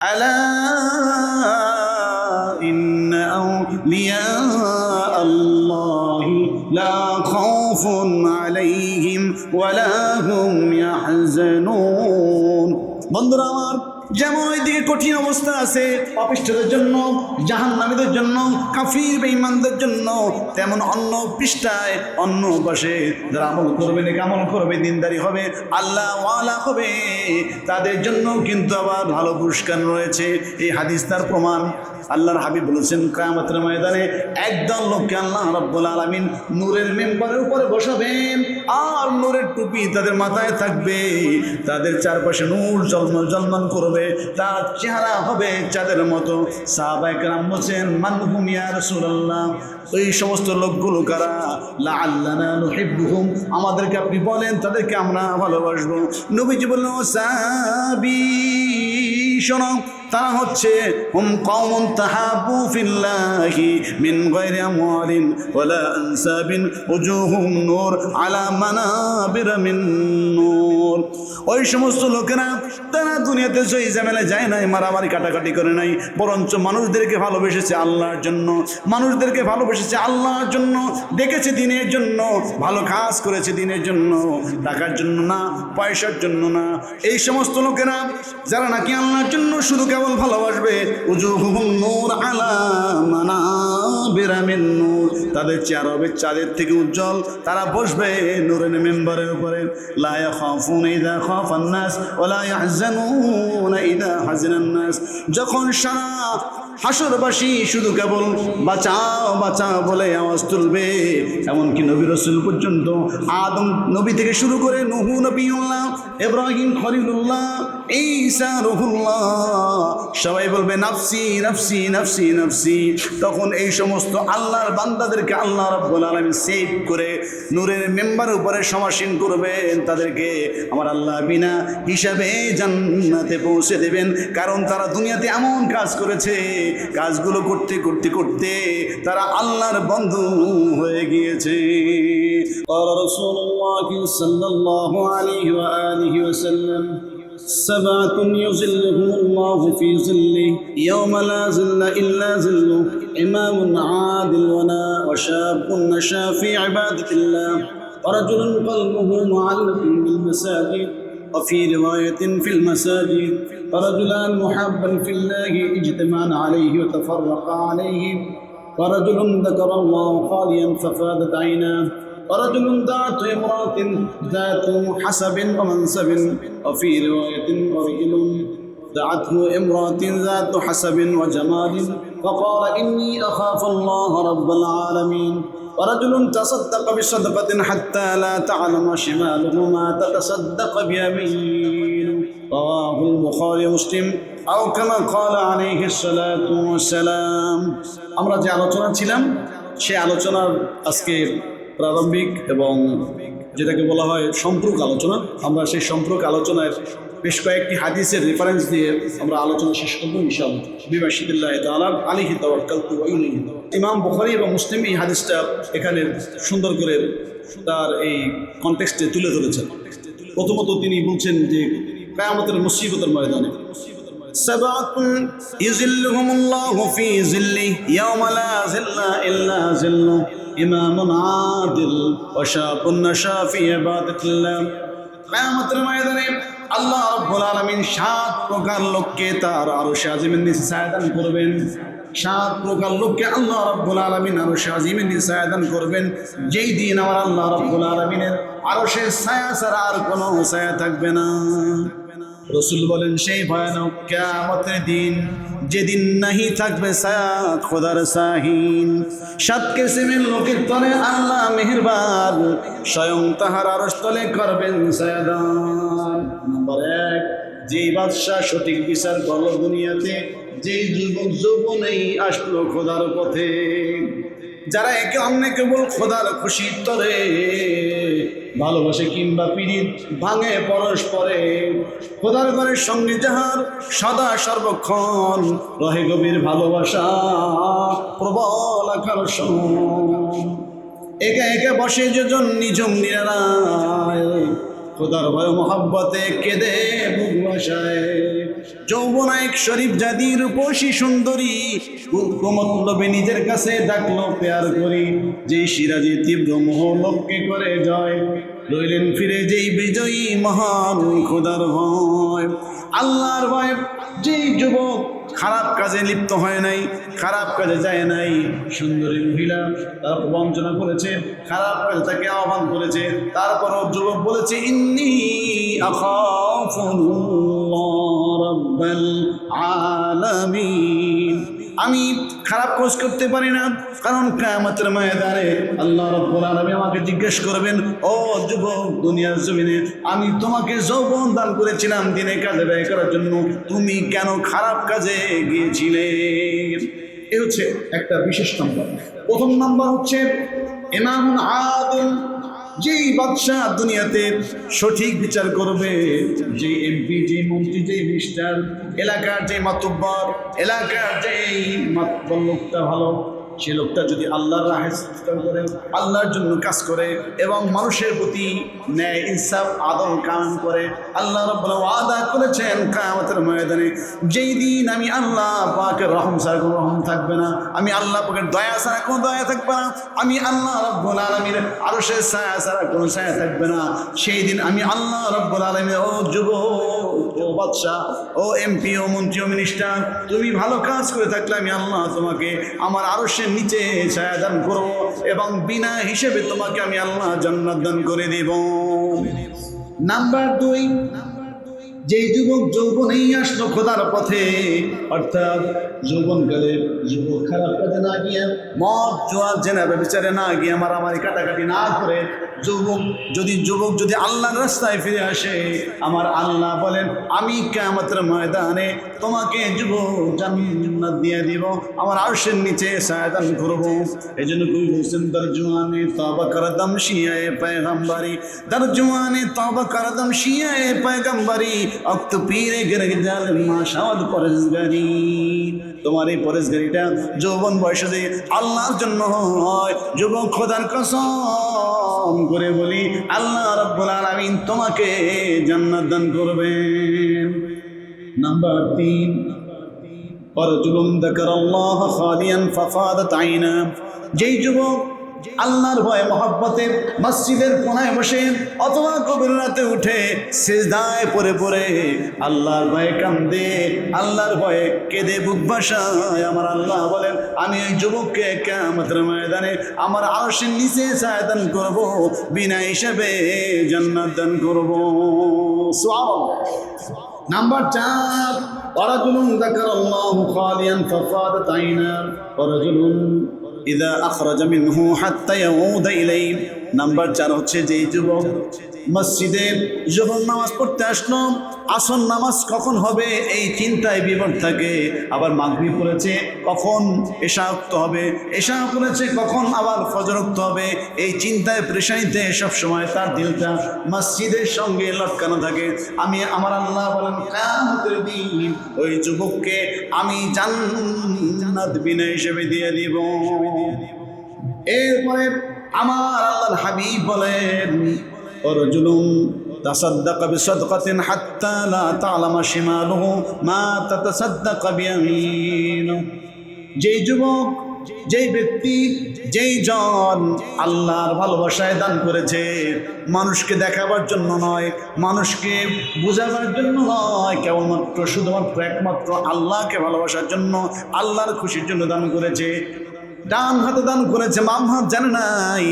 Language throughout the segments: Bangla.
আলা ইন্না আউলিয়া আল্লাহি লা খাউফুন আলাইহিম ওয়া লা হুম ইয়াহজানুন। বন্ধুরা আমার, যেমন ওইদিকে কঠিন অবস্থা আছে পাপিষ্ঠদের জন্য, জাহান্নামীদের জন্য, কাফির বেঈমানদের জন্য, তেমন অন্য পৃষ্ঠায় অন্য পাশে যারা আমল করবে, নেক আমল করবে, দিনদারি হবে, আল্লাহ ওয়ালা হবে, তাদের জন্য কিন্তু আবার ভালো পুরস্কার রয়েছে। এই হাদিস তার প্রমাণ। আল্লাহর হাবিব বলেছেন, কিয়ামতের ময়দানে একদল লোককে আল্লাহ রাব্বুল আলামিন নূরের মেম্বারের উপরে বসাবেন, আর নূরের টুপি তাদের মাথায় থাকবে, তাদের চারপাশে নূর ঝলমল ঝলমল করবে, তার চেহারা হবে চাঁদের মতো। সাহাবায়ে কেরাম বলেন, মান হুম ইয়া রাসূলুল্লাহ, ওই সমস্ত লোকগুলো কারা? লাআল্লানা নুহিব্বুহুম, আমাদেরকে আপনি বলেন তাদেরকে আমরা ভালোবাসবো। নবীজি বললেন, সাহাবী শোনো, তারা হচ্ছে হুম কওমুন তাহাবু ফিল্লাহি মিন গায়রি আমওয়ালিন ওয়ালা আনসাবিন ওজুহুম নূর আলা মানাবির মিন নূর। ওই সমস্ত লোকেরা তারা দুনিয়াতে সই ঝামেলা যায় নাই, মারামারি কাটাকাটি করে নাই, বরঞ্চ মানুষদেরকে ভালোবেসেছে আল্লাহর জন্য, মানুষদেরকে ভালোবেসেছে আল্লাহর জন্য, ডেকেছে দিনের জন্য, ভালো কাজ করেছে দিনের জন্য, টাকার জন্য না, পয়সার জন্য না। এই সমস্ত লোকেরা যারা নাকি আল্লাহর জন্য শুধু কেবল ভালোবাসবে, উজুহুম নূর আলা মানাবির মিন নূর, তাদের চেহারা হবে চাঁদের থেকে উজ্জ্বল, তারা বসবে নূরের মেম্বারের উপরে। লা ইয়াখাফুনা ইযা খাফান নাস ওয়া লা ইয়াহজানুনা ইযা হাজানান নাস, যখন সারা হাসরবাসী শুধু কেবল বাঁচাও বাঁচাও বলে আওয়াজ তুলবে, এমনকি নবী রাসূল পর্যন্ত, আদম নবী থেকে শুরু করে নূহ নবিয়ুল্লাহ, ইব্রাহিম খলিলুল্লাহ, ঈসা রূহুল্লাহ, সবাই বলবে নাফসি নাফসি নাফসি নাফসি। তখন এই সমস্ত আল্লাহর বান্দাদেরকে আল্লাহ রাব্বুল আলামিন সেভ করে নূরের মেম্বারের উপরে সমাসীন করবেন, তাদেরকে আমার আল্লাহ বিনা হিসাবে জান্নাতে পৌঁছে দেবেন। কারণ তারা দুনিয়াতে এমন কাজ করেছে, কাজগুলো করতে করতে করতে তারা আল্লাহর বন্ধু হয়ে গিয়েছে। রাসূলুল্লাহ সাল্লাল্লাহু আলাইহি ওয়া আলিহি ওয়াসাল্লাম, سبعة يظلهم الله في ظله يوم لا ظل إلا ظله، إمام عادل وشاب نشا في عبادة الله، ورجل قلبه معلق بالمساجد، وفي رواية في المساجد، ورجلان محبا في الله اجتمعا عليه وتفرقا عليه، ورجل ذكر الله خاليا ففادت عيناه، ورجل دعته امرأة ذات حسب ومنسب، وفي رواية ورجل دعته امرأة ذات حسب وجمال فقال إني أخاف الله رب العالمين، ورجل تصدق بصدقة حتى لا تعلم شماله ما تتصدق بيمينه، رواه البخاري ومسلم أو كما قال عليه الصلاة والسلام। আমরা যে আলোচনা ছিলাম, সেই আলোচনার আজকে প্রারম্ভিক এবং যেটাকে বলা হয় সম্পর্ক আলোচনা, আমরা সেই সম্পর্ক আলোচনার বেশ কয়েকটি হাদিসের রেফারেন্স দিয়ে আমরা আলোচনা শেষ করব ইনশাআল্লাহ। বিমাশিদিল্লাহি তাআলা আলাইহি তাওয়াক্কালতু ওয়া ইলাইহি। ইমাম বুখারী এবং মুসলিম এই হাদিসটা এখানে সুন্দর করে তার এই কনটেক্সটে তুলে ধরেছেন। প্রথমত তিনি বলছেন যে কিয়ামতের মুসিবতের ময়দানে সাবাতুন ইযিল্লুহুমুল্লাহু ফি যিল্লিহি ইয়াওমা লা যিল্লা ইল্লা যিল্লুহু, ইমামুন আদিল ওয়া শাবুন নাশা ফি ইবাদাতিল্লাহ। কিয়ামতের ময়দানে আল্লাহ রাব্বুল আলামিন 7 প্রকার লোককে তার আরশে আজিমের নিচে ছায়া দান করবেন। 7 প্রকার লোককে আল্লাহ রাব্বুল আলামিন আরশে আজিমের নিচে ছায়া দান করবেন, যেই দিন আমার আল্লাহ রাব্বুল আলামিনের আরশের ছায়া ছাড়া আর কোনো ছায়া থাকবে না। রাসূল বলেন, সেই ভয়ানক কিয়ামতের দিন, যেদিন নাহি থাকবে ছায়া খোদার শাহীন। 7 কিসিমের লোকের তলে আল্লাহ মেহেরবান স্বয়ং তাহার আরশ তলে করবেন ছায়া দান। নাম্বার 1, যেই বাদশাহ সঠিক বিচার করলো দুনিয়াতে, যেই যুবক যৌবনেই আসলো খোদার পথে, যারা একে অন্যকে বল খোদার খুশির তরে ভালোবাসে কিংবা পীড়িত ভাঙে পরস্পরে, খোদার ঘরের সঙ্গে যাহার সদা সর্বক্ষণ রহে গভীর ভালোবাসা প্রবল আকর্ষণ, একা একা বসে যেজন নিজম নিরালায়, খোদার ভয় মোহাব্বতে কেঁদে বুক ভাসায়। যৌবনায়ক শরীফ জাদি রূপসী সুন্দরী কুমতলবে নিজের কাছে ডাকলো পেয়ার করি, যেই সিরাজি তীব্র মোহ লোককে করে জয়, রইলেন ফিরে যেই বিজয়ী মহান খোদার ভয়। আল্লাহর ভয় যেই যুবক খারাপ কাজে লিপ্ত হয় নাই, খারাপ কাজে যায় নাই, সুন্দরী মহিলা তার বঞ্চনা করেছে, খারাপ কাজে তাকে আহ্বান করেছে, তারপরও যুবক বলেছে ইন্নী আখাফুল্লাহ রাব্বাল আলামিন, আমি খারাপ কাজ করতে পারি না, কারণ কিয়ামতের ময়দানে আল্লাহ রাব্বুল আলামিন আমাকে জিজ্ঞেস করবেন, ও যুবক দুনিয়ার জমিনে আমি তোমাকে যৌবন দান করেছিলাম দিনে কাজে ব্যয় করার জন্য, তুমি কেন খারাপ কাজে গিয়েছিলে? এ হচ্ছে একটা বিশেষ নম্বর। প্রথম নম্বর হচ্ছে ইমামুন আদিল, যেই বাদশাহ দুনিয়াতে সঠিক বিচার করবে, যে এমপি, যে মন্ত্রী, যে মিনিস্টার, এলাকার যে মাতব্বর, এলাকার যেই মাতব্বর লোকটা ভালো, সে লোকটা যদি আল্লাহর রাহে করে, আল্লাহর জন্য কাজ করে এবং মানুষের প্রতি ন্যায় ইনসাফ আদল কায়েম করে, আল্লাহ রাব্বুল ওয়াদা করেছেন কিয়ামতের ময়দানে যেই দিন আমি আল্লাহ পাকের রহম ছাড়া কোনো রহম থাকবে না, আমি আল্লাহ পাকের দয়া ছাড়া কোনো দয়া থাকবে না, আমি আল্লাহ রাব্বুল আলামিনের আরশের ছায়া ছাড়া কোনো ছায়া থাকবে না, সেই দিন আমি আল্লাহ রাব্বুল আলামিন, ও যুবক, ও বাদশাহ, ও এমপি, ও মন্ত্রী, ও মিনিস্টার, তুমি ভালো কাজ করে থাকলে আমি আল্লাহ তোমাকে আমার আরশের নিচে ছায়া দান করব এবং বিনা হিসেবে তোমাকে আমি আল্লাহ জান্নাত দান করে দেব। নাম্বার 2, যেই যুবক যৌবনেই আসলো খোদার পথে, অর্থাৎ যৌবনকালে যুবক খারাপ কাজে না গিয়ে, মদ জোয়া জেনা ব্যভিচারে না গিয়ে, মারামারি কাটাকাটি না করে যুবক যদি আল্লাহর রাস্তায় ফিরে আসে, আমার আল্লাহ বলেন আমি কিয়ামতের ময়দানে তোমাকে যুবক জান্নাত দিয়ে দিব, আমার আরশের নিচে ছায়া দান করব। এজন্য কবি বলছেন তরজুমানে তওবা করদম শিয়ায়ে পয়গম্বরি, তরজুমানে তওবা করদম শিয়ায়ে পয়গম্বরি, অক্ত পীরে গিরজাল মাশাওয়াদ পরেজগারি। তোমার এই পরেজগারিটা যৌবন বয়সে যে আল্লাহর জন্য হয়, যুবক খোদার কসম করে বলি আল্লাহ রাব্বুল আলামিন তোমাকে জান্নাত দান করবেন। নাম্বার 3, রাজুলুন যাকারাল্লাহ খালিয়ান ফাফাদাত আইনা, যেই যুবক আল্লাহর ভয়ে মহব্বতে মসজিদের কোনায় বসে অথবা গভীর রাতে উঠে সিজদায় পড়ে পড়ে আল্লাহর ভয়ে কান্দে, আল্লাহর ভয়ে কেঁদে বুক ভাসায়, আমার আল্লাহ বলেন আমি ওই যুবককে কিয়ামতের ময়দানে আমার আরশের নিচে ছায়া দান করব, বিনা হিসাবে জান্নাত দান করব। সুবহানাল্লাহ। নাম্বার 4, রাজুলুন যাকারাল্লাহু খালিয়ান ফাফাদাত আইনা, রাজুলুন ইদা আখরাজা মিনহু হাত্তা ইয়াউদা ইলাইহি। নাম্বার 4 হচ্ছে যে যুবক মসজিদে যখন নামাজ পড়তে আসলো, আসর নামাজ কখন হবে এই চিন্তায় বিভোর থাকে, আবার মাগরিব পড়েছে কখন এশা উক্ত হবে, এশা পড়েছে কখন আবার ফজর উক্ত হবে, এই চিন্তায় পেরেশানিতে সব সময় তার দিলটা মসজিদের সঙ্গে লটকানো থাকে। আমি আমার আল্লাহ বলেন কিয়ামতের দিন ওই যুবককে আমি জান্নাত বিনা হিসেবে দিয়ে দিব। এরপরে আমার আল্লাহর হাবিব বলেন রাজুলুন তাসাদ্দাকা বিসাদকাতিন হাত্তা লা তা'লামা শিমালুহু মা তাতাসাদ্দাকা বিয়ামিনুহু, যেই যুবক, যেই ব্যক্তি, যেই জন আল্লাহর ভালোবাসায় দান করেছে, মানুষকে দেখাবার জন্য নয়, মানুষকে বোঝাবার জন্য নয়, কেবলমাত্র শুধুমাত্র একমাত্র আল্লাহকে ভালোবাসার জন্য, আল্লাহর খুশির জন্য দান করেছে। ডান হাতে দান করেছে, বাম হাত জানে নাই,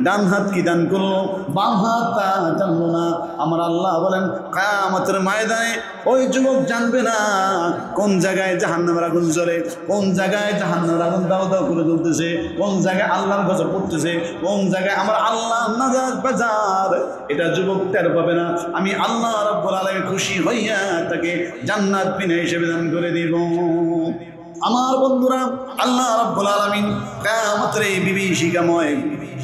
ডান হাত কি দান করলো, বাম হাত তা জানলো না। আমার আল্লাহ বলেন কিয়ামতের ময়দানে ওই যুবক জানবে না কোন জায়গায় জাহান্নামের আগুন জ্বলে, কোন জায়গায় জাহান্নামের আগুন দাও দাও করে জ্বলতেছে, কোন জায়গায় আল্লাহর গজব পড়তেছে, কোন জায়গায় আমার আল্লাহ নাজাত বাজার, এটা যুবক টের পাবে না। আমি আল্লাহ রাব্বুল আলামিন খুশি হইয়া তাকে জান্নাত বিনা হিসেবে দান করে দিব। আমার বন্ধুরা, আল্লাহ রাব্বুল আলামিন কিয়ামতের এই বিভীষিকাময়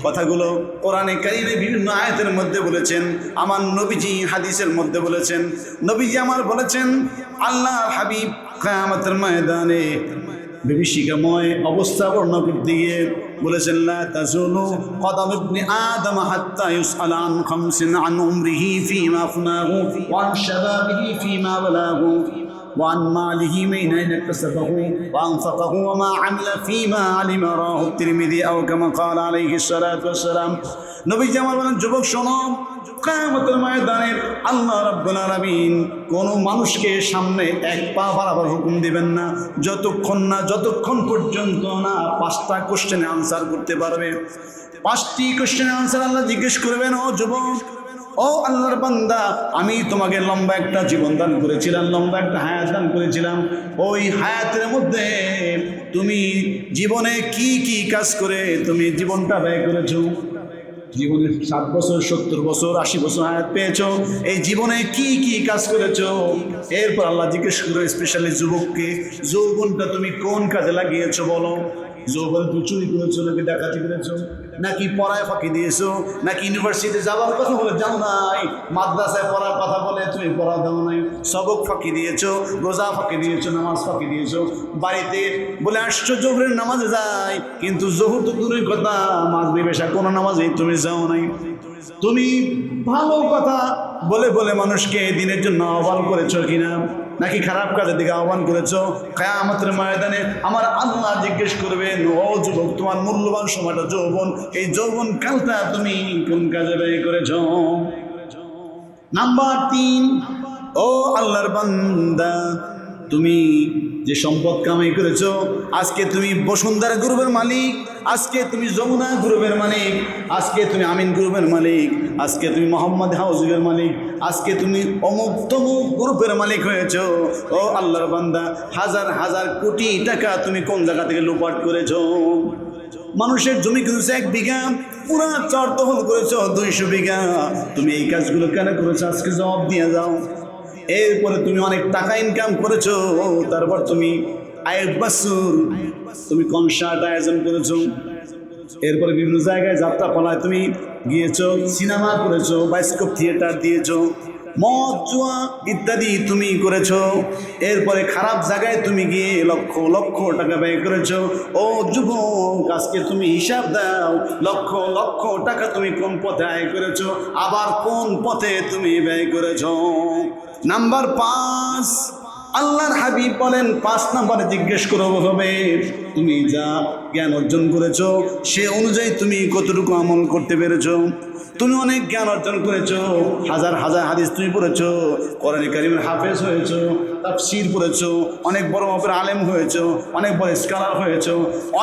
কথাগুলো কোরআনে কারীমে বিভিন্ন আয়াতের মধ্যে বলেছেন, আমার নবীজি হাদিসের মধ্যে বলেছেন। নবীজি আমার বলেছেন আল্লাহর হাবিব কিয়ামতের ময়দানে বিভীষিকাময় অবস্থা বর্ণনা করতে গিয়ে বলেছেন লা তাজুলু কদম ইবনে আদম হাত্তা ইউসআলা আন খামসিন আন উমরিহি ফীমা আফনাহু ওয়া আন শাবাবিহি ফীমা বালাগু। وعن ماله من أين اكتسبه وأنفقه وما عمل فيما علم رواه الترمذي أو كما قال عليه الصلاة والسلام নবী জামাল বলেন যুবক শোনো কিয়ামতের ময়দানে আল্লাহ রাব্বুল আলামিন কোন মানুষকে সামনে এক পা বাড়াবার হুকুম দিবেন না যতক্ষণ পর্যন্ত না 5টা কোশ্চেনে আনসার করতে পারবে। 5টি কোশ্চেনের আনসার আল্লাহ জিজ্ঞেস করবেন, ও যুবক, ও আল্লাহর বান্দা, আমি তোমাকে লম্বা একটা জীবন দান করেছিলাম, লম্বা একটা হায়াত দান করেছিলাম। ওই হায়াতের মধ্যে তুমি জীবনে কি কি কাজ করে তুমি জীবনটা ব্যয় করেছো? জীবনে 60 বছর 70 বছর 80 বছর হায়াত পেয়েছো, এই জীবনে কি কি কাজ করেছো? এরপর আল্লাহ জিজ্ঞেস করে স্পেশালি যুবককে, যৌবনটা তুমি কোন কাজে লাগিয়েছো বলো? যৌবন তুমি চুরি করেছো, নাকি ডাকাতি করেছো, নাকি পড়ায় ফাঁকি দিয়েছো, নাকি ইউনিভার্সিটিতে যাওয়ার কথা বলে যাও নাই, মাদ্রাসায় পড়ার কথা বলে তুমি পড়া দাও নাই, সবক ফাঁকি দিয়েছো, রোজা ফাঁকি দিয়েছো, নামাজ ফাঁকি দিয়েছো, বাড়িতে বলে আসছো জোহরের নামাজে যাই, কিন্তু জোহর তো দূরের কথা, মাগরিব এশা কোনো নামাজেই তুমি যাও নাই। তুমি ভালো কথা বলে বলে মানুষকে দিনের জন্য আহ্বান করেছো কিনা, নাকি খারাপ কাজের দিকে আহ্বান করেছো? কিয়ামতের ময়দানে আমার আল্লাহ জিজ্ঞেস করবেন, ও যুবক, তোমার মূল্যবান সময়টা যৌবন, এই যৌবন কালটা তুমি কোন কাজে ব্যয় করেছো? নাম্বার 3, ও আল্লাহর বান্দা, তুমি যে সম্পদ কামাই করেছো, আজকে তুমি বসুন্ধরা গ্রুপের মালিক, আজকে তুমি যমুনা গ্রুপের মালিক, আজকে তুমি আমিন গ্রুপের মালিক, আজকে তুমি মোহাম্মদ হাউজিংয়ের মালিক, আজকে তুমি অমুক তমুক গ্রুপের মালিক হয়েছো। ও আল্লাহর বান্দা, হাজার হাজার কোটি টাকা তুমি কোন জায়গা থেকে লুপাট করেছো? মানুষের জমি কিনেছো 1 বিঘা, পুরা চর দখল করেছো 200 বিঘা। তুমি এই কাজগুলো কেন করেছো? আজকে জবাব দিয়ে যাও। এরপরে তুমি অনেক টাকা ইনকাম করেছো, তারপর তুমি আয়ের বছর তুমি কনসার্ট আয়োজন করেছো, এরপরে বিভিন্ন জায়গায় যাত্রা পালায় তুমি গিয়েছো, সিনেমা করেছো, বায়োস্কোপ থিয়েটার দিয়েছো, মদ জুয়া ইত্যাদি তুমি করেছো। এরপরে খারাপ জায়গায় তুমি গিয়ে লক্ষ লক্ষ টাকা ব্যয় করেছো। ও যুবক, আজকে তুমি হিসাব দাও, লক্ষ লক্ষ টাকা তুমি কোন পথে আয় করেছো, আবার কোন পথে তুমি ব্যয় করেছো? নাম্বার 5, আল্লাহর হাবিব বলেন 5 নম্বরে জিজ্ঞেস করবো হবে, তুমি যা জ্ঞান অর্জন করেছো সে অনুযায়ী তুমি কতটুকু আমল করতে পেরেছো? তুমি অনেক জ্ঞান অর্জন করেছো, হাজার হাজার হাদিস তুমি পড়েছো, কোরআনে কারীমের হাফেজ হয়েছো, তাফসীর পড়েছো, অনেক বড় মাপের আলেম হয়েছো, অনেক বড় স্কলার হয়েছো,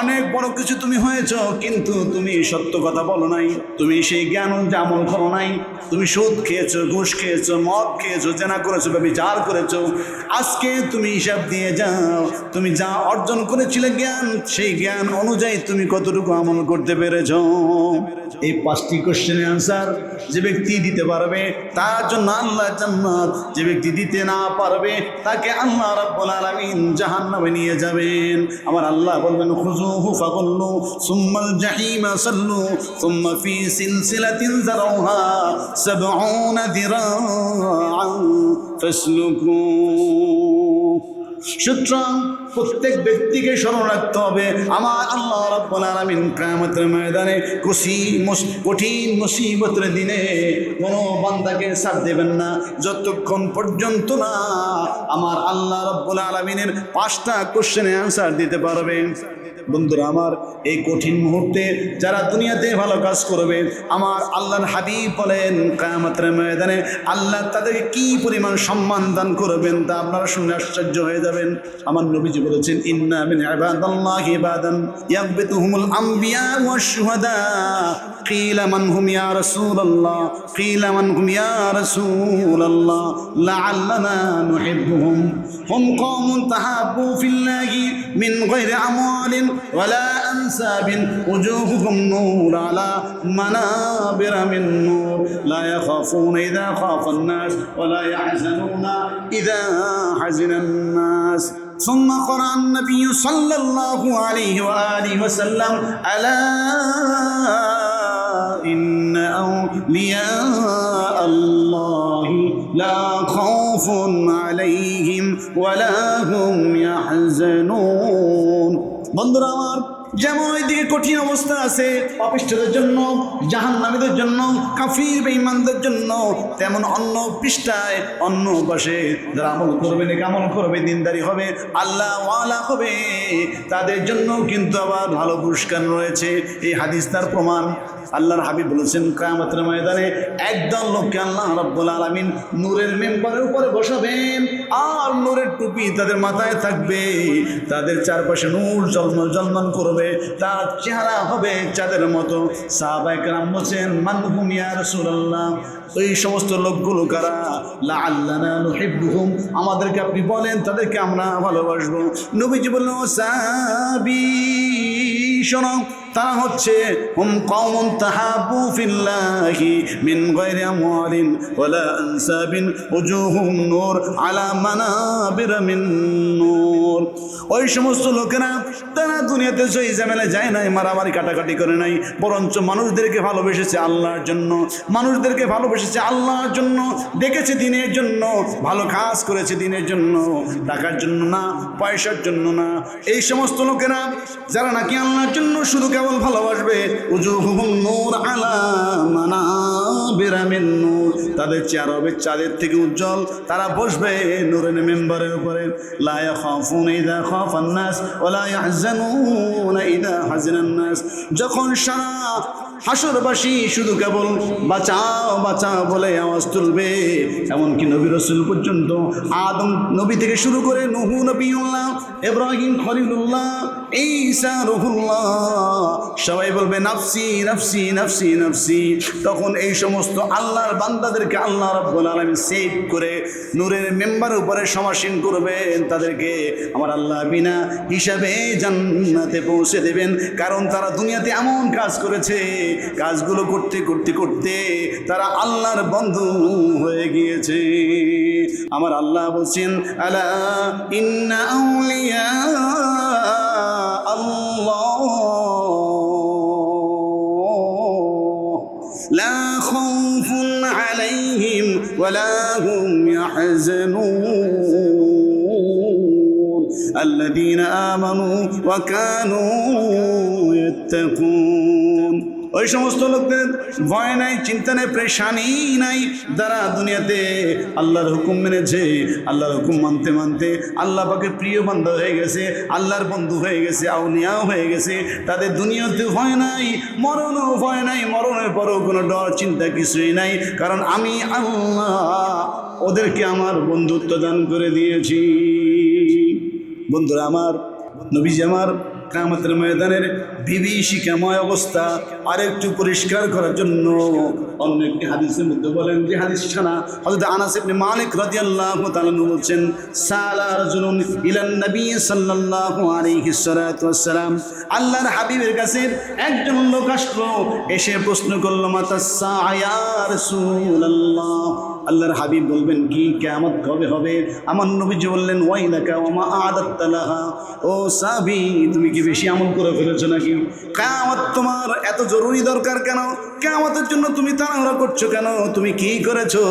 অনেক বড় কিছু তুমি হয়েছো, কিন্তু তুমি সত্য কথা বলো নাই, তুমি সেই জ্ঞান অনুযায়ী আমল করো নাই। তুমি সুদ খেয়েছো, ঘুষ খেয়েছো, মদ খেয়েছো, জেনা করেছো, ব্যভিচার করেছো। আজকে তুমি হিসাব দিয়ে যাও, তুমি যা অর্জন করেছিলে জ্ঞান, সেই জ্ঞান অনুযায়ী তুমি কতটুকু আমল করতে পেরেছো? এই 5টি কোশ্চেনের আনসার যে ব্যক্তি দিতে পারবে তার জন্য আল্লাহ জান্নাত, যে ব্যক্তি দিতে না পারবে তাকে আল্লাহ রাব্বুল আলামিন জাহান্নামে নিয়ে যাবেন। আমার আল্লাহ বলবেন, খুযুহু ফাগুল্লু সুম্মাল জাহিমা সাল্লু সুম্মা ফি সিলসিলাতিন যারউহা 70 যিরাআন ফাসলুকু। সুতরাং প্রত্যেক ব্যক্তিকে স্মরণ রাখতে হবে, আমার আল্লাহ রাব্বুল আলামিন কিয়ামতের ময়দানে কঠিন মুসিবতের দিনে কোনো বান্দাকে ছাড় দেবেন না যতক্ষণ পর্যন্ত না আমার আল্লাহ রাব্বুল আলামিনের 5টা কোশ্চেনের অ্যান্সার দিতে পারবে। বন্ধুরা আমার, এই কঠিন মুহূর্তে যারা দুনিয়াতে ভালো কাজ করবে, আমার আল্লাহর হাবিব বলেন কিয়ামতের ময়দানে আল্লাহ তাদেরকে কি পরিমাণ সম্মান দান করবেন তা আপনারা শুনে আশ্চর্য হয়ে যাবেন। আমার নবীজি বলেছেন, ইন্না মিন ইবাদাল্লাহি ইবাদান ইয়াকবিতুহুমুল আম্বিয়া ওয়াশ শুহাদা। কিলা মান হুম ইয়া রাসূলুল্লাহ, কিলা মান হুম ইয়া রাসূলুল্লাহ, লাআল্লানা নুহিব্বুহুম, হুম কওমুন তাহাব্বু ফিল্লাহি মিন গায়রি আমওয়ালিন ওয়ালা আনসাবিন, উজুহুহুম নূর আলা মানাবির মিন নূর, লা ইয়াখাফুনা ইযা খাফান নাস ওয়ালা ইয়াহজানুনা ইযা হাজিনান নাস। ثم قرأ النبي صلى الله عليه وآله وسلم ألا إن أولياء الله لا خوف عليهم ولا هم يحزنون। বন্ধুরা আমার, যেমন ওইদিকে কঠিন অবস্থা আছে অপিষ্টদের জন্য, জাহান্নামীদের জন্য, কাফির বেঈমানদের জন্য, তেমন অন্য পৃষ্ঠায় অন্য পাশে যারা আমল করবে, নেক আমল করবে, দিনদারি হবে, আল্লাহ ওয়ালা হবে, তাদের জন্য কিন্তু আবার ভালো পুরস্কার রয়েছে। এই হাদিস তার প্রমাণ। আল্লাহর হাবিব বলেছেন কিয়ামতের ময়দানে একদল লোককে আল্লাহ রাব্বুল আলামিন নূরের মেম্বারের উপরে বসাবেন, আর নূরের টুপি তাদের মাথায় থাকবে, তাদের চারপাশে নূর ঝলমল ঝলমল করবে, তার চেহারা হবে চাঁদের মতো। সাহাবায়ে কেরাম বলেন মান হুম ইয়া রাসূলুল্লাহ, ওই সমস্ত লোকগুলো কারা? লাআল্লানা নুহিব্বুহুম, আমাদেরকে আপনি বলেন তাদেরকে আমরা ভালোবাসবো। নবীজি বললেন ও সাহাবী শোনো, তারা হচ্ছে হুম কওমুন তাহাবু ফিল্লাহি মিন গায়রি আমওয়ালিন ওয়ালা আনসাবিন উজুহুম নূর আলা মানাবির মিন নূর। ওই সমস্ত লোকেরা তারা দুনিয়াতে জয় ঝামেলা যায় নাই, মারামারি কাটাকাটি করে নাই, বরঞ্চ মানুষদেরকে ভালোবেসেছে আল্লাহর জন্য, মানুষদেরকে ভালোবেসেছে আল্লাহর জন্য, ডেকেছে দিনের জন্য, ভালো কাজ করেছে দিনের জন্য, টাকার জন্য না, পয়সার জন্য না। এই সমস্ত লোকেরা যারা নাকি আল্লাহর জন্য শুধু কেবল ভালোবাসবে, উজুহুম নূর আলা মানাবির মিন নূর, তাদের চেহারা হবে চাঁদের থেকে উজ্জ্বল, তারা বসবে নূরের মেম্বারের উপরে। লা ইয়াখাফুনা ইযা খাফান নাস ওয়া লা ইয়াহজানুনা ইযা হাজানান নাস, যখন সারা হাসরবাসী শুধু কেবল বাঁচাও বাঁচাও বলে আওয়াজ তুলবে, এমনকি নবী রাসূল পর্যন্ত, আদম নবী থেকে শুরু করে নূহ নবিয়ুল্লাহ, ইব্রাহিম খলিলুল্লাহ, ঈসা রূহুল্লাহ, সবাই বলবে নাফসি নাফসি নাফসি নাফসি। তখন এই সমস্ত আল্লাহর বান্দাদেরকে আল্লাহ রাব্বুল আলামিন সেভ করে নূরের মেম্বারের উপরে সমাসীন করবেন, তাদেরকে আমার আল্লাহ বিনা হিসাবে জান্নাতে পৌঁছে দেবেন। কারণ তারা দুনিয়াতে এমন কাজ করেছে, কাজগুলো করতে করতে করতে তারা আল্লাহর বন্ধু হয়ে গিয়েছে। আমার আল্লাহ বলছেন আলা ইন্না আউলিয়া আল্লাহ লা খাউফুন আলাইহিম ওয়া লা হুম ইয়াহজানুন আল্লাযীনা আমানু ওয়া কানু ইয়াত্তাকুন। ওই সমস্ত লোকদের ভয় নাই, চিন্তা নেই, পেরেশানি নাই, যারা দুনিয়াতে আল্লাহর হুকুম মেনেছে, আল্লাহর হুকুম মানতে মানতে আল্লাহ পাকের প্রিয় বান্দা হয়ে গেছে, আল্লাহর বন্ধু হয়ে গেছে, আউলিয়া হয়ে গেছে, তাদের দুনিয়াতে ভয় নাই, মরণও ভয় নাই, মরণের পরেও কোনো ডর চিন্তা কিছুই নাই, কারণ আমি আল্লাহ ওদেরকে আমার বন্ধুত্ব দান করে দিয়েছি। বন্ধুরা আমার, নবীজি আমার কিয়ামতের ময়দানের বিভীষিকাময় অবস্থা আরেকটু পরিষ্কার করার জন্য অন্য একটি হাদিসের মধ্যে বলেন, যে হাদিস ছাড়া হযরত আনাস ইবনে মালিক রাদিয়াল্লাহু তাআলা বলছেন সালা রাজুলুন ইলান নবী সাল্লাল্লাহু আলাইহি সাল্লাতু ওয়াসসালাম, আল্লাহর হাবিবের কাছে একজন লোক আসলো, এসে প্রশ্ন করলো মাতাস সাআ ইয়া রাসূলুল্লাহ, আল্লাহর হাবিব বলবেন কি কিয়ামত কবে হবে? আমার নবীজি বললেন ওয়াইলাকা ওয়া মা আ'দাত্তা লাহা, ও সাহাবী তুমি কি বেশি আমল করে ফেলেছো নাকি? কিয়ামত তোমার এত জরুরি দরকার কেন? কিয়ামতের জন্য তুমি তাড়াহুড়া করছো কেন? তুমি কি করেছো?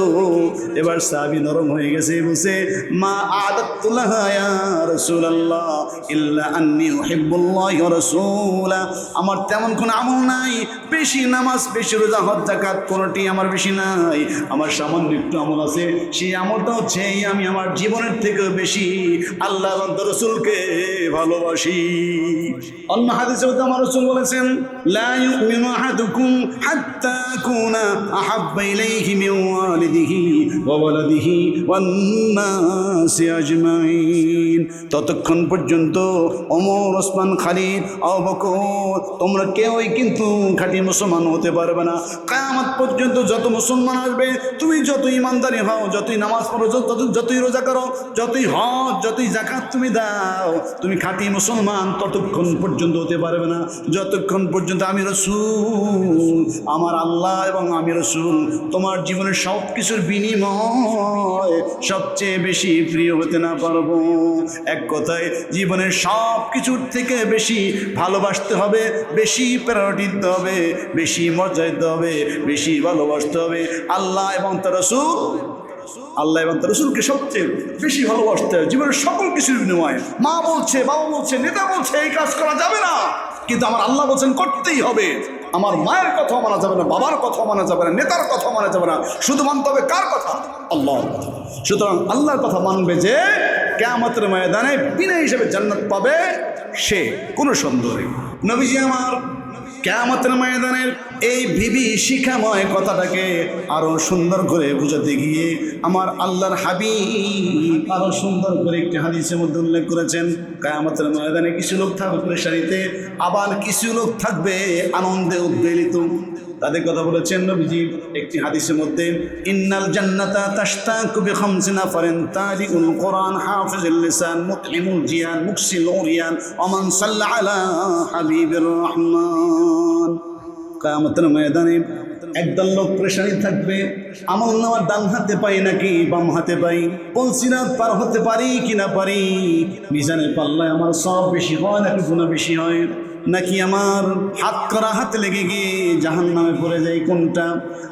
এবার সাহাবী নরম হয়ে গেছে, বলছে মা আ'দাত্তু লাহা ইয়া রাসূলুল্লাহ ইল্লা আন্নী উহিব্বুল্লাহ ওয়া রাসূলা, আমার তেমন কোনো আমল নাই, বেশি নামাজ, বেশি রোজা, হজ, যাকাত কোনোটি আমার বেশি নাই, আমার সামান্য একটু আমল আছে, সেই আমলটা হচ্ছে আমি আমার জীবনের থেকে বেশি আল্লাহ এবং রাসূলকে ভালোবাসি। অন্য হাদিসে আমার রাসূল বলেছেন লা ইউমিনু আহাদুকুম হাত্তা আকুনা আহাব্বা ইলাইহি মিন ওয়ালিদিহি ওয়া ওয়ালাদিহি ওয়ান নাসি আজমাইন, ততক্ষণ পর্যন্ত ওমর, ওসমান, খালিদ, আবু বকর তোমরা কেউই কিন্তু খাঁটি মুসলমান হতে পারবে না। কিয়ামত পর্যন্ত যত মুসলমান আসবে, তুমি যত ইমানদারি হও, যতই নামাজ পড়ো, যতই রোজা করো, যতই হজ, যতই যাকাত তুমি দাও, তুমি খাঁটি মুসলমান ততক্ষণ পর্যন্ত হতে পারবে না যতক্ষণ পর্যন্ত আমি রাসূল, আমার আল্লাহ এবং আমি রাসূল তোমার জীবনের সব কিছুর বিনিময় সবচেয়ে বেশি প্রিয় হতে না পারবো। এক কথায় জীবনের সব কিছুর থেকে বেশি ভালোবাসতে হবে, বেশি প্রায়োরিটি দিতে হবে, বেশি মর্যাদা দিতে হবে, বেশি ভালোবাসতে হবে আল্লাহ এবং তার রাসূল। আল্লাহ এবং তার রাসূলকে সবচেয়ে বেশি ভালোবাসতে হবে জীবনের সকল কিছুর বিনিময়ে। মা বলছে, বাবা বলছে, নেতা বলছে এই কাজ করা যাবে না, কিন্তু আমার আল্লাহ বলছেন করতেই হবে। আমার মায়ের কথা মানা যাবে না, বাবার কথা মানা যাবে না, নেতার কথা মানা যাবে না, শুধু মানতে হবে কার কথা? আল্লাহর কথা। সুতরাং আল্লাহর কথা মানবে যে কিয়ামতের ময়দানে বিনা হিসেবে জান্নাত পাবে, সে কোনো সন্দেহ নেই। নবীজি আমার কিয়ামতের ময়দানের এই বিভীষিকাময় কথাটাকে আরো সুন্দর করে বুঝাতে গিয়ে আমার আল্লাহর হাবিব আরো সুন্দর করে একটি হাদিসের মধ্যে উল্লেখ করেছেন, কিয়ামতের ময়দানে কিছু লোক থাকবে পেরেশানিতে, আবার কিছু লোক থাকবে আনন্দে উদ্বেলিত। তাদের কথা বলেছেন নবীজি একটি হাদিসের মধ্যে, ইন্নাল জান্নাতা তাশতাকু বিখামসিনা ফারিন তারিকুল কোরআন হাফিজুল লিসান মুতইমুল জিয়ান মুকসিল উরিয়ান ওয়া মান সাল্লা আলা হাবিবির রহমান। কিয়ামতের ময়দানে একদল লোক পেরেশানি থাকবে, আমল নামার ডান হাতে পাই নাকি বাম হাতে পাই, পলসিরাত পার হতে পারি কি না পারি, মিজানের পাল্লায় আমার সব বেশি হয় নাকি গুনাহ বেশি হয়, নাকি আমার হাত করা হাতে লেগে গিয়ে জাহান্নামে পড়ে যায়, কোনটা?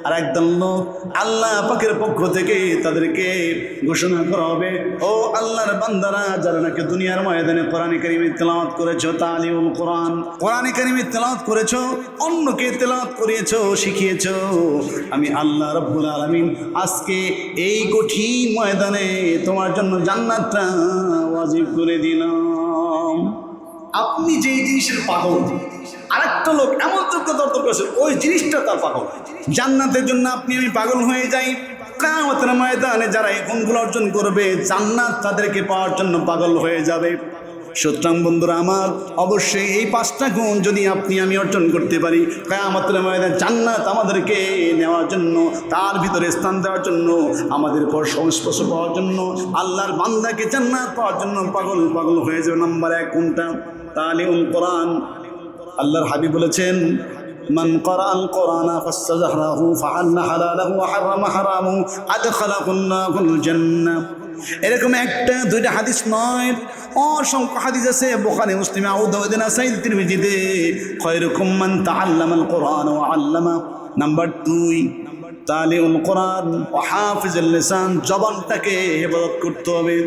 আর একদল লোক আল্লাহ পাকের পক্ষ থেকে তাদেরকে ঘোষণা করা হবে, ও আল্লাহর বান্দারা যারা নাকি দুনিয়ার ময়দানে কোরআনে কারীমে তেলাওয়াত করেছো, তালিমুল কোরআন, কোরআনে কারীমে তেলাওয়াত করেছো, অন্যকে তেলাওয়াত করিয়েছো, শিখিয়েছো, আমি আল্লাহ রাব্বুল আলামিন আজকে এই কঠিন ময়দানে তোমার জন্য জান্নাতটা ওয়াজিব করে দিলাম। আপনি যেই জিনিসের পাগল, আরেকটা লোক এমন যোগ্যতা অর্জন করেছে ওই জিনিসটা তার পাগল। জান্নাতের জন্য আপনি আমি পাগল হয়ে যাই, কিয়ামতের ময়দানে যারা এই গুণগুলো অর্জন করবে জান্নাত তাদেরকে পাওয়ার জন্য পাগল হয়ে যাবে। সুতরাং বন্ধুরা আমার, অবশ্যই এই 5টা গুণ যদি আপনি আমি অর্জন করতে পারি, কিয়ামতের ময়দানে জান্নাত আমাদেরকে নেওয়ার জন্য, তার ভিতরে স্থান দেওয়ার জন্য, আমাদের পর সংস্পর্শ পাওয়ার জন্য, আল্লাহর বান্দাকে জান্নাত পাওয়ার জন্য পাগল পাগল হয়ে যাবে। নাম্বার 1 কোনটা? তালিমুল কোরআন। আল্লাহর হাবিব বলেছেন, মান ক্বারাআল কোরআনা ফাস্তাযহারাহু ফাহাল্লা হালালাহু ওয়া হারামা হারামাহু আদখালাহুল্লাহুল জান্নাহ। এরকম একটা দুইটা হাদিস নয়, অসংখ্য হাদিস আছে বুখারী, মুসলিম, আবু দাউদ, নাসাঈ, তিরমিজিতে। খায়রুকুম মান তাআল্লামাল কোরআন ওয়া আল্লামা। নাম্বার 2 তালিমুল কোরআন ওয়া হাফিজুল লিসান। জবানটাকে হেফাজত করতে হবে,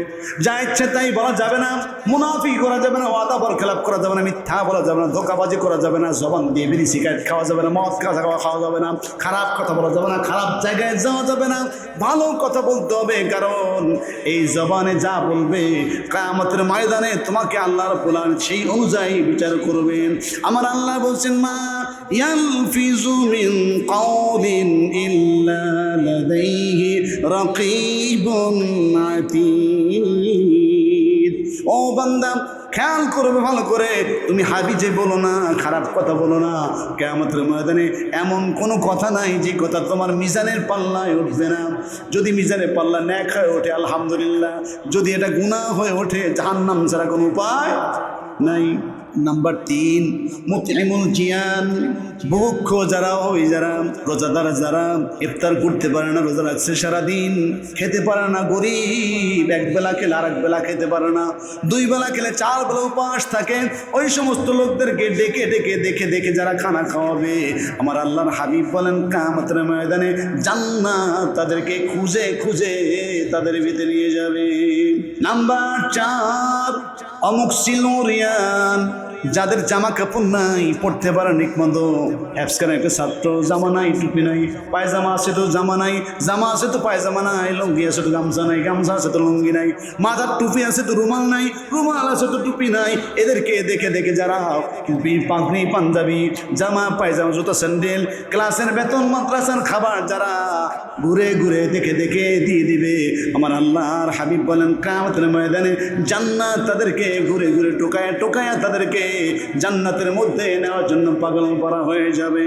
যা ইচ্ছে তাই বলা যাবে না, মুনাফিকি করা যাবে না, ওয়াদা বরখেলাপ করা যাবে না, মিথ্যা বলা যাবে না, ধোঁকাবাজি করা যাবে না, জবান দিয়ে বিড়ি সিগারেট খাওয়া যাবে না, মদ খাওয়া যাবে না, খারাপ কথা বলা যাবে না, খারাপ জায়গায় যাওয়া যাবে না, ভালো কথা বলতে হবে, কারণ এই জবানে যা বলবে কিয়ামতের ময়দানে তোমাকে আল্লাহ রাব্বুল আলামিন সেই অনুযায়ী বিচার করবেন। আমার আল্লাহ বলছেন, মা ইয়ালফিজু মিন কাওলিন ইল্লা লাদাইহি রাকীবুন আতীদ। ও বান্দা, খেয়াল করবে ভালো করে, তুমি হাবিজে বলো না, খারাপ কথা বলো না। কিয়ামতের ময়দানে এমন কোনো কথা নাই যে কথা তোমার মিজানের পাল্লায় উঠবে না। যদি মিজানের পাল্লা নেক হয়ে ওঠে আলহামদুলিল্লাহ, যদি এটা গুনাহ হয়ে ওঠে জাহান্নাম ছাড়া কোনো উপায় নাই। নাম্বার 3 মুতইমুল জিয়ান। ভুক্ষ যারা, ওই যারা রোজাদার, যারা ইফতার করতে পারে না, রোজা রাখছে সারাদিন, খেতে পারে না, গরিব, এক বেলা খেলে আর এক বেলা খেতে পারে না, 2 বেলা খেলে 4 বেলা উপবাস থাকে, ওই সমস্ত লোকদেরকে ডেকে ডেকে দেখে দেখে যারা খানা খাওয়াবে, আমার আল্লাহর হাবিব বলেন কিয়ামতের ময়দানে জান্নাত তাদেরকে খুঁজে খুঁজে তাদের ভিতরে নিয়ে যাবে। নাম্বার 4 অমুকসিল উরিয়ান। যাদের জামা কাপড় নাই, পড়তে পারে ঠিকমতো, হ্যাপসকার একটা ছাত্র, জামা নাই, টুপি নাই, পায়জামা আছে তো জামা নাই, জামা আছে তো পায়জামা নাই, লুঙ্গি আছে তো গামছা নাই, গামছা আছে তো লুঙ্গি নাই, মাথার টুপি আছে তো রুমাল নাই, রুমাল আছে তো টুপি নাই, এদেরকে দেখে দেখে যারা টুপি, পাগড়ি, পাঞ্জাবি, জামা, পায়জামা, জুতা, স্যান্ডেল, ক্লাসের বেতন, মাদ্রাসার খাবার যারা ঘুরে ঘুরে দেখে দেখে দিয়ে দিবে, আমার আল্লাহর হাবিব বলেন কিয়ামতের ময়দানে জান্নাত তাদেরকে ঘুরে ঘুরে টোকায়া টোকায়া তাদেরকে জান্নাতের মধ্যে নেওয়ার জন্য পাগল করা হয়ে যাবে।